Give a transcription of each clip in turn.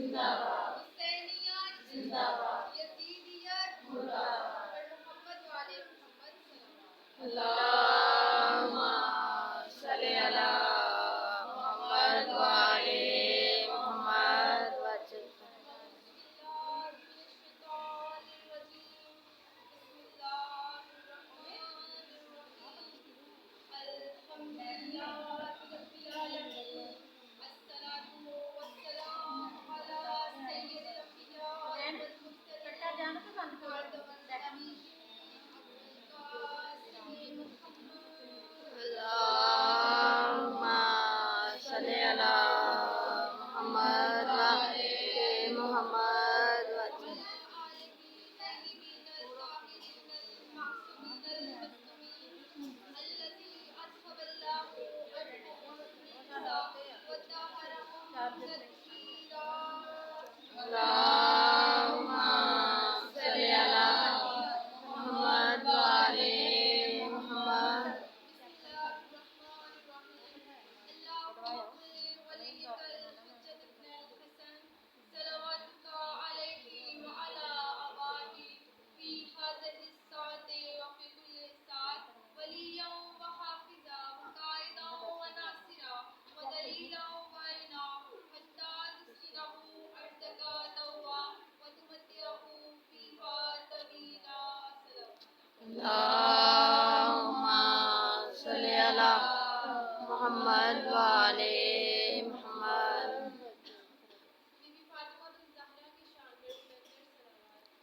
حسینیت زندہ باد، یزیدیت مرد آباد، اور محمد والے محمد صلی اللہ اللہم صلی علی محمد وعلی محمد وسلم۔ اللہم صلی علی محمد وعلی محمد وسلم۔ اللہم صلی علی محمد وعلی محمد۔ اللہم صلی علی محمد وعلی محمد۔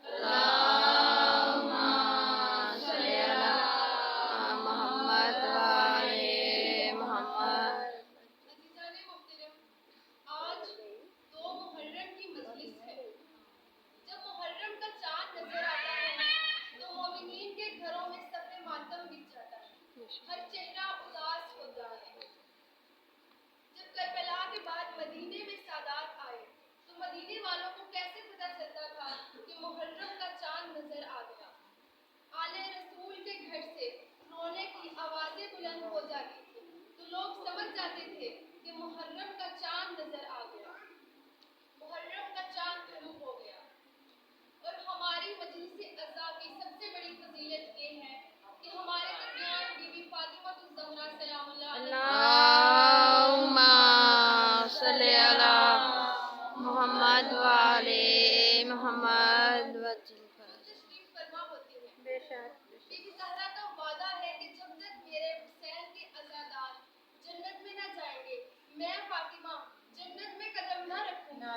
اللہم صلی علی محمد وعلی محمد۔ آج 2 محرم کی مجلس ہے۔ جب محرم کا چاند نظر آتا ہے تو مومنین کے گھروں میں صف ماتم بچ جاتا ہے، ہر چہرہ اداس ہوتا ہے۔ جب کربلا کے بعد مدینے میں سادات آئے تو مدینے والوں کو کیسے پتہ چلتا تھا کہ محرم کا چاند نظر آ گیا؟ آل رسول کے گھر سے رونے کی آوازیں بلند ہو جاتی تھیں تو لوگ سمجھ جاتے تھے کہ محرم کا چاند نظر آ گیا، محرم کا چاند طلوع ہو گیا۔ اور ہماری مجلس عزا کی سب سے بڑی فضیلت یہ ہے کہ ہمارے درمیان بی بی فاطمہ الزہرا سلام اللہ علیہا اللہم صلی علی محمد وعلی محمد وسلم۔ تشریف فرما ہوتی ہیں۔ بے شک بی بی زہرا کا وعدہ ہے کہ جب تک میرے حسین کے عزادار جنت میں نہ جائیں گے، میں فاطمہ جنت میں قدم نہ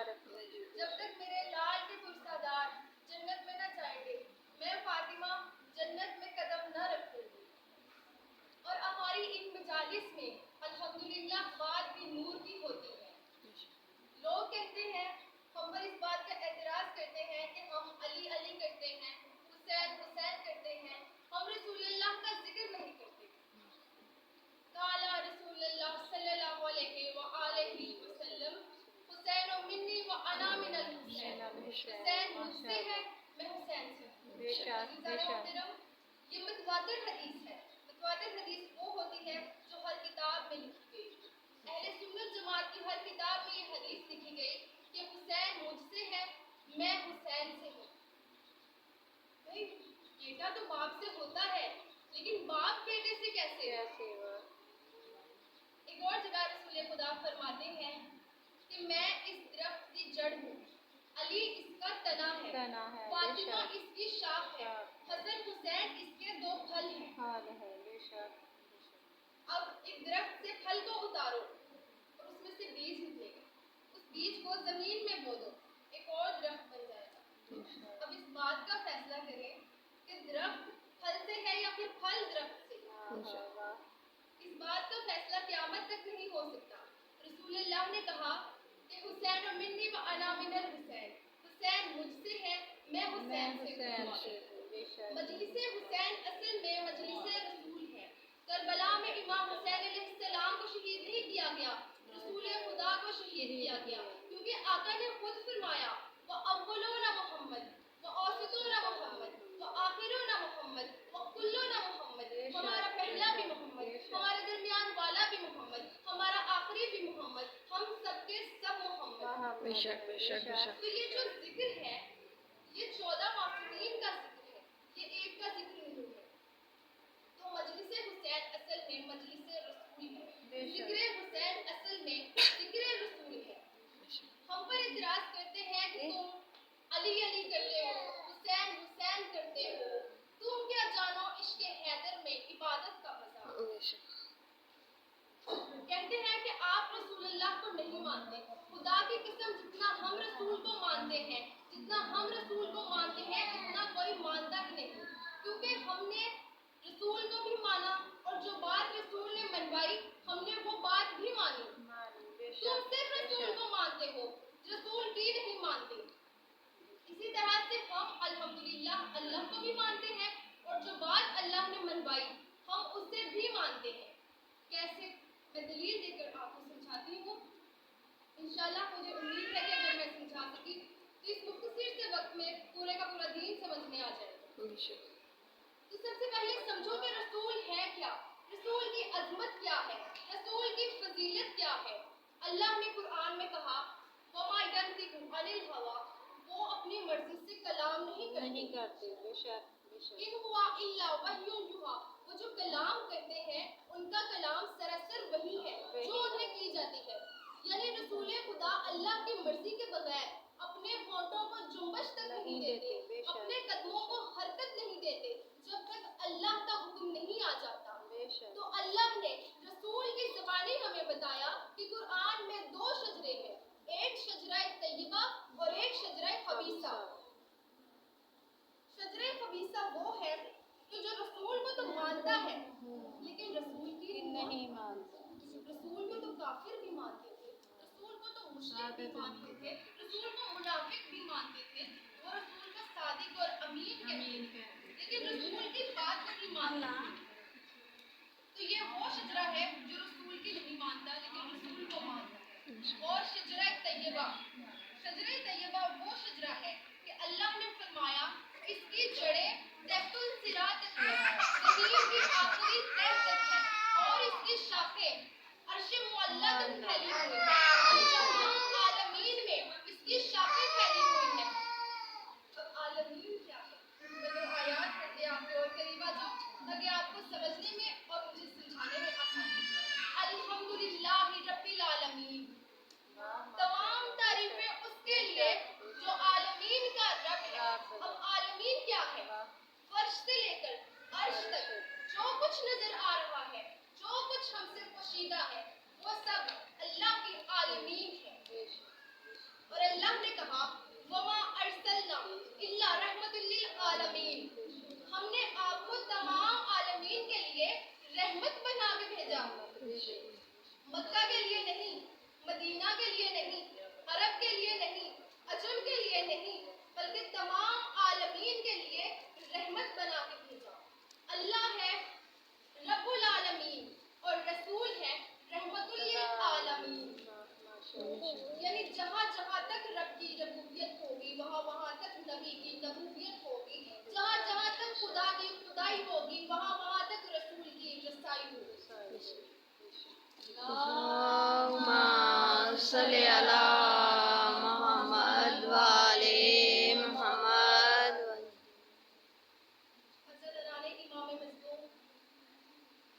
رکھوں گی۔ جب تک میرے لال کے پرسادار جنت میں نہ جائیں گے، میں فاطمہ جنت میں قدم نہ رکھوں گی۔ اور ہماری ان مجالس میں الحمدللہ بات بھی نور کی ہوتی ہے۔ لوگ کہتے ہیں، ہم پر اس بات کا اعتراض کرتے ہیں کہ ہم علی علی کرتے ہیں، حسین حسین کرتے ہیں، ہم رسول اللہ کا ذکر نہیں کرتے۔ قال رسول اللہ صلی اللہ علیہ وآلہ وسلم، حسین منی وانا من الحسین، حسین مجھ سے ہے، میں حسین سے ہوں۔ بے شک بے شک۔ یہ متواتر حدیث ہے۔ متواتر حدیث وہ ہوتی ہے جو ہر کتاب میں لکھی گئی۔ اہل سنت جماعت کی ہر کتاب میں یہ حدیث لکھی گئی کہ حسین مجھ سے ہے، میں حسین سے ہوں۔ بھائی بیٹا تو باپ سے ہوتا ہے، لیکن باپ بیٹے سے کیسے؟ ایک اور جگہ رسول خدا فرماتے ہیں کہ میں اس درخت کی جڑ ہوں، علی اس کا تنا ہے، فاطمہ اس کی شاخ ہے، حسن حسین اس کے 2 پھل ہیں۔ اب ایک درخت سے پھل کو اتارو اور اس میں سے بیج نکلے گا، اس بیج کو زمین میں بو دو، ایک اور درخت بن جائے گا۔ اب اس بات کا فیصلہ کریں کہ درخت پھل سے ہے یا پھر پھل درخت سے۔ اس بات کا فیصلہ قیامت تک نہیں ہو سکتا۔ رسول اللہ نے کہا کہ حسین منی وانا من الحسین، حسین مجھ سے ہے، میں حسین سے ہوں۔ مجلس حسین اصل میں مجلس رسول ہے۔ کربلا میں امام حسین علیہ السلام کو شہید نہیں کیا گیا، رسول خدا کو شہید کیا گیا، کیونکہ آقا نے خود فرمایا وَأَوَّلُونَ محمد وَأَوْسَطُونَ محمد وَآخِرُونَ محمد وَكُلُّونَ محمد۔ ہمارا پہلا بھی محمد، ہمارے درمیان والا بھی محمد، ہمارا آخری بھی محمد، ہم سب کے سب محمد۔ شک بے شک بے شک تو یہ جو ذکر ہے یہ 14 معصومین کا ذکر ہے، یہ ایک کا ذکر نہیں ہے۔ تو مجلس حسین اصل میں مجلس رسول ہے، ذکر حسین اصل میں ذکر رسول ہے۔ ہم پر اعتراض کرتے ہیں کہ تم علی علی کرتے ہو، حسین حسین کرتے ہو، تم کیا جانو عشق حیدر میں عبادت کا مزہ۔ کہتے ہیں کہ آپ رسول اللہ کو نہیں مانتے، خدا کی قسم جتنا ہم رسول کو مانتے ہیں، جتنا ہم رسول کو مانتے ہیں اتنا کوئی مانتا ہی نہیں، کیونکہ ہم نے رسول کو بھی مانا اور جو بات رسول نے منوائی ہم نے وہ بات بھی مانی۔ تم صرف رسول کو مانتے ہو، رسول کی نہیں مانتے۔ اسی طرح سے ہم الحمدللہ اللہ کو بھی مانتے ہیں اور جو بات اللہ نے منوائی ہم اسے بھی مانتے ہیں۔ کیسے؟ میں دلیل دے کر آپ کو سمجھاتی ہوں۔ انشاءاللہ مجھے امید ہے کہ اگر میں سمجھا سکی تو اس مختصر سے وقت میں پورے کا پورا دین سمجھ میں آ جائے گا۔ تو سب سے پہلے سمجھو کہ رسول ہے کیا، رسول کی عظمت کیا ہے، رسول کی فضیلت کیا ہے۔ اللہ نے قرآن میں کہا وَمَا يَنطِقُ عَنِ الْهَوَىٰ، وہ اپنی مرضی سے کلام نہیں کرتے۔ إِنْ هُوَ إِلَّا وَحْيٌ يُوحَىٰ، وہ جو کلام کرتے ہیں ان کا کلام سراسر وحی ہے جو انہیں کی جاتی ہے۔ یعنی رسول خدا اللہ کی مرضی کے بغیر اپنے ہونٹوں کو جنبش تک نہیں دیتے، اپنے قدموں کو حرکت نہیں دیتے جب تک اللہ کا حکم نہیں آ جاتا۔ تو اللہ نے رسول کی زبانی ہمیں بتایا کہ قرآن میں 2 شجرے ہیں، ایک شجرہ طیبہ اور ایک شجرہ خبیثہ۔ شجرہ خبیثہ وہ ہے کہ جو رسول کو تو مانتا ہے لیکن رسول کی نہیں مانتا۔ رسول کو تو کافر بھی مانتے تھے، رسول کو تو مشرک بھی مانتے تھے، رسول کو منافق بھی مانتے تھے، وہ رسول کا صادق اور امین کہتے تھے، لیکن رسول کی بات نہیں مانتے۔ تو یہ وہ شجرہ ہے جو رسول کی نہیں مانتا لیکن رسول کو مانتا ہے۔ اور شجرہ طیبہ، شجرہ طیبہ وہ شجرہ ہے کہ اللہ نے فرمایا اس کی جڑیں تحت الصراط تک ہیں، زمین کی آخری تہ تک ہیں، اور اس کی شاخیں عرش معلیٰ تک پھیلی ہوئی ہیں، تمام عالمین میں اس کی شاخیں پھیلی ہوئی ہیں۔ اب عالمین کیا ہے؟ میں دو آیات پڑھتے آپ کو اور قریب آ جاؤ تاکہ آپ کو سمجھنے میں اور مجھے سمجھانے میں آسانی ہو۔ الحمدللہ رب العالمین، تمام تعریفیں اس کے لیے جو عالمین کا رب ہے۔ اب عالمین کیا ہے؟ فرش سے لے کر عرش تک جو کچھ نظر آ رہا ہے، جو کچھ ہم سے پوشیدہ ہے وہ سب اللہ کی عالمین ہے۔ اور اللہ نے کہا وَمَا أَرْسَلْنَا إِلَّا رَحْمَةً لِّلْعَالَمِينَ، ہم نے آپ کو تمام عالمین کے لیے رحمت بنا کے بھیجا، مکہ کے لیے نہیں، مدینہ کے لیے نہیں، عرب کے لیے نہیں، عجم کے لیے نہیں، بلکہ تمام عالمین کے لیے رحمت بنا کے بھیجا۔ اللہ ہے رب العالمین اور رسول ہے رحمت للعالمین، یعنی جہاں جہاں تک رب کی ربوبیت ہوگی وہاں وہاں تک نبی کی نبویت ہوگی، جہاں جہاں تک خدا کی خدائی ہوگی وہاں وہاں تک رسول کی رسائی ہوگی۔ اللہم صلی علی محمد وعلی محمد۔ حضرت امام مظلوم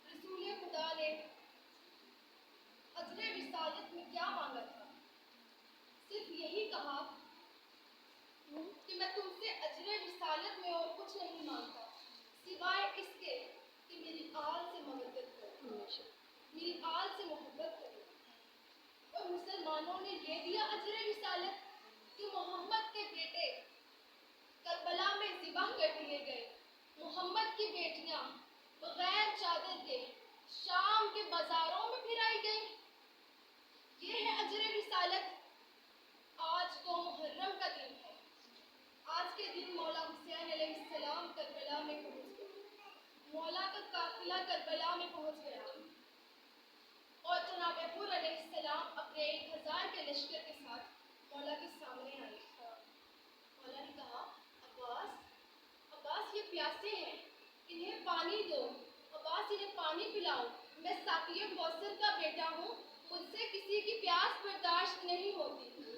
رسول خدا نے اجر رسالت میں کیا مانگا تھا؟ صرف یہی کہا کہ میں تم سے اجر رسالت میں اور کچھ نہیں مانگتا سوائے اس کے کہ میری آل سے مودت کرو، میری آل سے محبت کرو۔ اور مسلمانوں نے یہ دیا اجر رسالت کہ محمد کے بیٹے کربلا میں ذبح کر دیے گئے، محمد کی بیٹیاں بغیر چادر کے شام کے بازاروں میں پھرائی گئی۔ یہ ہے اجر رسالت۔ آج تو محرم کا دن ہے، آج کے دن مولا حسین علیہ السلام کربلا میں پہنچ گئے، مولا کا قافلہ کربلا میں پہنچ گیا اور جناب حور علیہ السلام اپنے 1000 کے لشکر کے ساتھ مولا کے سامنے آئے۔ مولا نے کہا عباس، عباس یہ پیاسے ہیں، انہیں پانی دو، عباس انہیں پانی پلاؤ، میں ساقی کوثر کا بیٹا ہوں، مجھ سے کسی کی پیاس برداشت نہیں ہوتی۔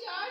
4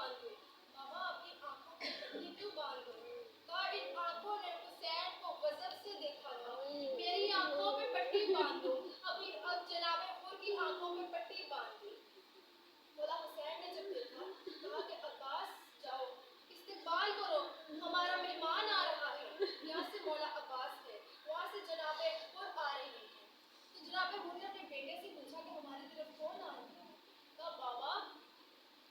باندھ دوں۔ بابا اپنی آنکھوں کی پٹی کیوں باندھ دوں؟ کہا ان آنکھوں نے حسین کو غضب سے دیکھا تھا، میری آنکھوں پہ پٹی باندھ دو۔ اب جناب حور کی آنکھوں پہ پٹی باندھ دی۔ مولا حسین نے جب دیکھا کہا کہ عباس جاؤ استقبال کرو، ہمارا مہمان آ رہا ہے۔ یہاں سے مولا عباس ہے، وہاں سے جناب حور آ رہی ہے۔ تو جناب حور نے اپنے بیٹے سے پوچھا کہ ہماری طرف کون آ رہا ہے؟ کہا بابا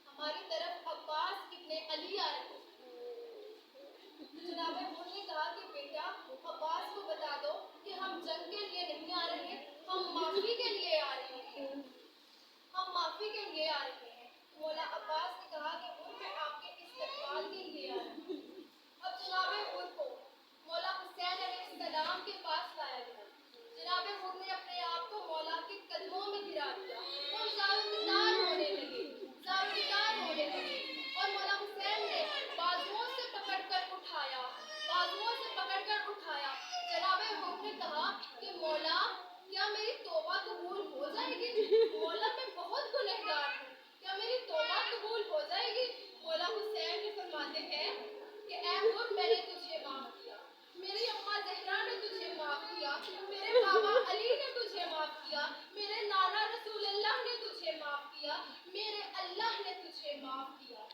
ہماری طرف عباس ابن علی آ رہے ہیں۔ جناب حور نے کہا کہ بیٹا عباس کو بتا دو کہ ہم جنگ کے لیے نہیں آ رہے ہیں، ہم معافی کے لیے آ رہے ہیں، ہم معافی کے لیے آ رہے ہیں۔ مولا عباس نے کہا کہ حور میں آپ کے استقبال کے لیے آ رہا ہوں۔ اب جناب حور کو مولا حسین علیہ السلام کے پاس لایا گیا۔ جناب حور نے اپنے آپ کو مولا کے قدموں میں گرا دیا، وہ زار و نثار رونے لگے، زار و نثار رونے لگے، اور مولا حسین نے بازوؤں سے پکڑ کر اٹھایا، بازوؤں سے پکڑ کر اٹھایا۔ جناب حور نے کہا کہ مولا کیا میری توبہ قبول ہو جائے گی؟ مولا میں بہت گنہگار ہوں، کیا میری توبہ قبول ہو جائے گی؟ مولا حسین نے فرماتے ہیں کہ اے حور میں نے تجھے معاف کیا، میری اماں زہرا نے تجھے معاف کیا، میرے بابا علی نے تجھے معاف کیا، میرے نانا رسول اللہ نے تجھے معاف کیا، میرے اللہ نے تجھے معاف کیا۔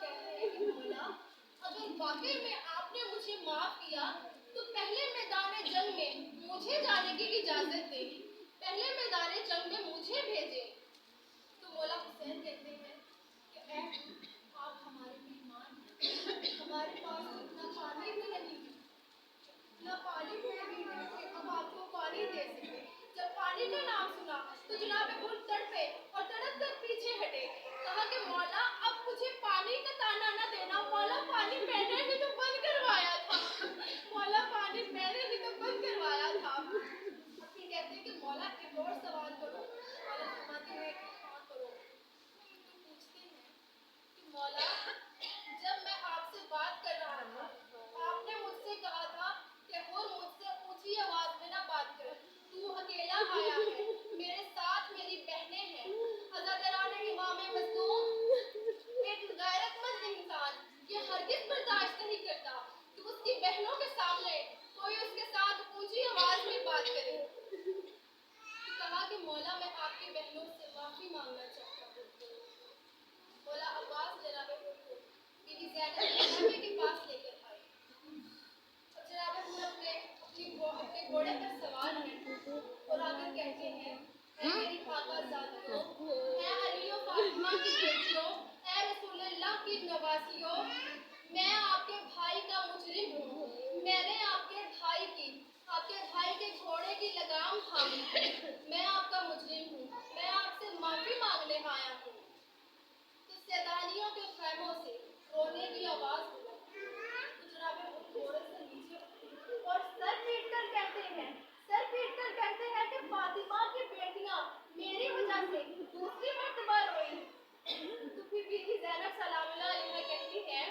کہتے ہیں کہ مولا اگر واقعی میں آپ نے مجھے معاف کیا تو پہلے میدان جنگ میں مجھے جانے کی اجازت دیں، پہلے میدان جنگ میں مجھے بھیجیں۔ تو مولا حسین کہتے ہیں کہ اے آپ ہمارے مہمان ہیں، ہمارے پاس اتنا پانی بھی نہیں ہے، اتنا پانی بھی نہیں ہے کہ ہم آپ کو پانی دے سکیں۔ جب پانی کا نام سنا تو جناب حور تڑپے اور تڑپ کر پیچھے ہٹے، کہا کہ مولا اب مجھے پانی کا تانا نہ دینا، مولا پانی میں نے ہی تو بند کروایا تھا، مولا پانی میں نے ہی تو بند کروایا تھا۔ اب پھر کہتے ہیں کہ مولا ایک اور سوال کرو؟ مولا فرماتے ہیں کہ ہاں کرو۔ تو پوچھتے ہیں کہ مولا جب میں آپ سے بات کر رہا تھا آپ نے مجھ سے کہا تھا کہ حور مجھ سے اونچی آواز میں نہ بات کر، تو اکیلا آیا ہے، میرے ساتھ میری بہنیں ہیں، عزاداران امام مظلوم ایک غیرت مند انسان یہ ہرگز برداشت نہیں کرتا کہ اس کی بہنوں کے سامنے کوئی اس کے ساتھ اونچی آواز میں بات کرے۔ کہا کہ مولا میں آپ کی بہنوں سے معافی مانگنا چاہتا ہوں۔ مولا عباس جناب حور کو بیوی زینب کے پاس لے کر آئے، اور جناب حور اپنے گھوڑے پر سوار ہیں اور آ کر کہتے ہیں اے میری آقا زادیوں، اے علی و فاطمہ کی بیٹیوں، اے رسول اللہ کی نواسیوں، میں آپ کے بھائی کا مجرم ہوں، میں نے آپ کے بھائی کے گھوڑے کی لگام تھامی، میں آپ کا مجرم ہوں، میں آپ سے معافی مانگنے آیا ہوں۔ تو سیدانیوں کے خیموں سے رونے کی آواز ہوئی، تو جناب حور گھوڑے سے نیچے اترے اور سر پیٹ کر کہتے ہیں کہ فاطمہ کی بیٹیاں میری وجہ سے دوسری مرتبہ روئی۔ تو پھر بیوی زینب سلام اللہ علیہا کہتی ہے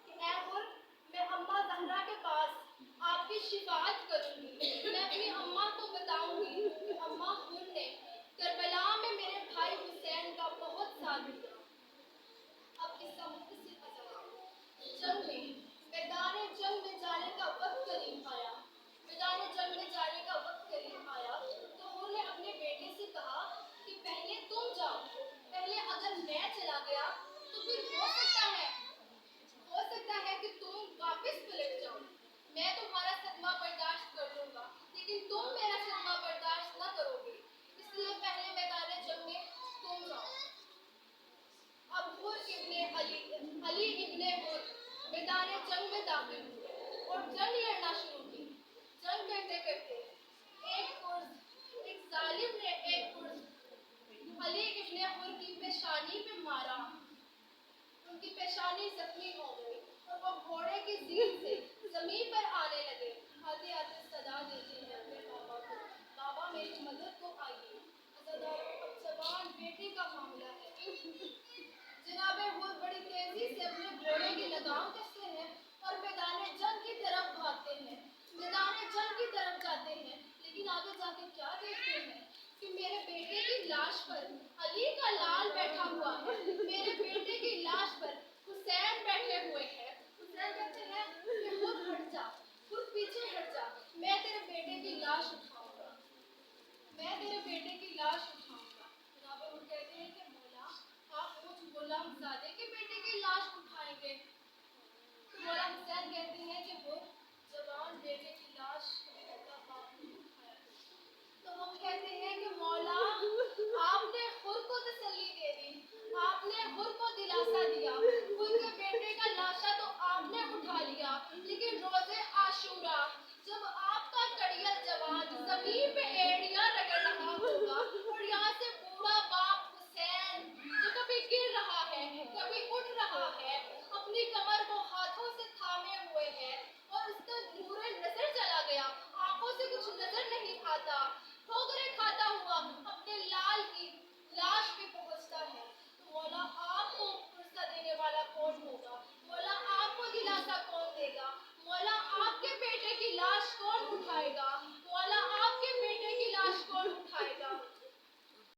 کہ اے حور میں اماں زہرا کے پاس آپ کی شفاعت کروں گی، میں اپنی اماں کو بتاؤں گی کہ اماں حور نے کربلا میں میرے بھائی حسین کا بہت ساتھ دیا۔ اب اس کا مختصر عذاب جنگ میں میدان جنگ میں جانے کا وقت قریب آیا، میدان جنگ میں جانے کا وقت قریب آیا تو حور نے اپنے بیٹے سے کہا کہ پہلے تم جاؤ، پہلے اگر میں چلا گیا تو پھر ہو سکتا ہے کہ تم واپس پلٹ جاؤ، میں تمہارا صدمہ برداشت کر لوں گا لیکن تم میرا صدمہ برداشت نہ کرو گے، اس لیے پہلے میدان جنگ میں تم جاؤ۔ اب حور ابن علی ابن حور میدان جنگ میں داخل ہوئے اور جنگ لڑنا شروع کی۔ جنگ کرتے کرتے ایک ظالم نے ایک گرز علی ابن حور کی پیشانی پہ مارا، ان کی پیشانی زخمی ہو گئی اور وہ گھوڑے کی زیر سے زمین پر آنے لگے، آتے آتے صدا دیتے ہیں اپنے بابا کو، بابا میری مدد کو آئیے، عزاداروں اب جوان بیٹے کا معاملہ ہے۔ جناب حور بڑی تیزی سے اپنے گھوڑے کی لگام کستے ہیں اور میدان جنگ کی طرف بھاگتے ہیں، میدان جنگ کی طرف جاتے ہیں، لیکن آگے جا کے کیا دیکھتے ہیں کہ میرے بیٹے کی لاش پر علی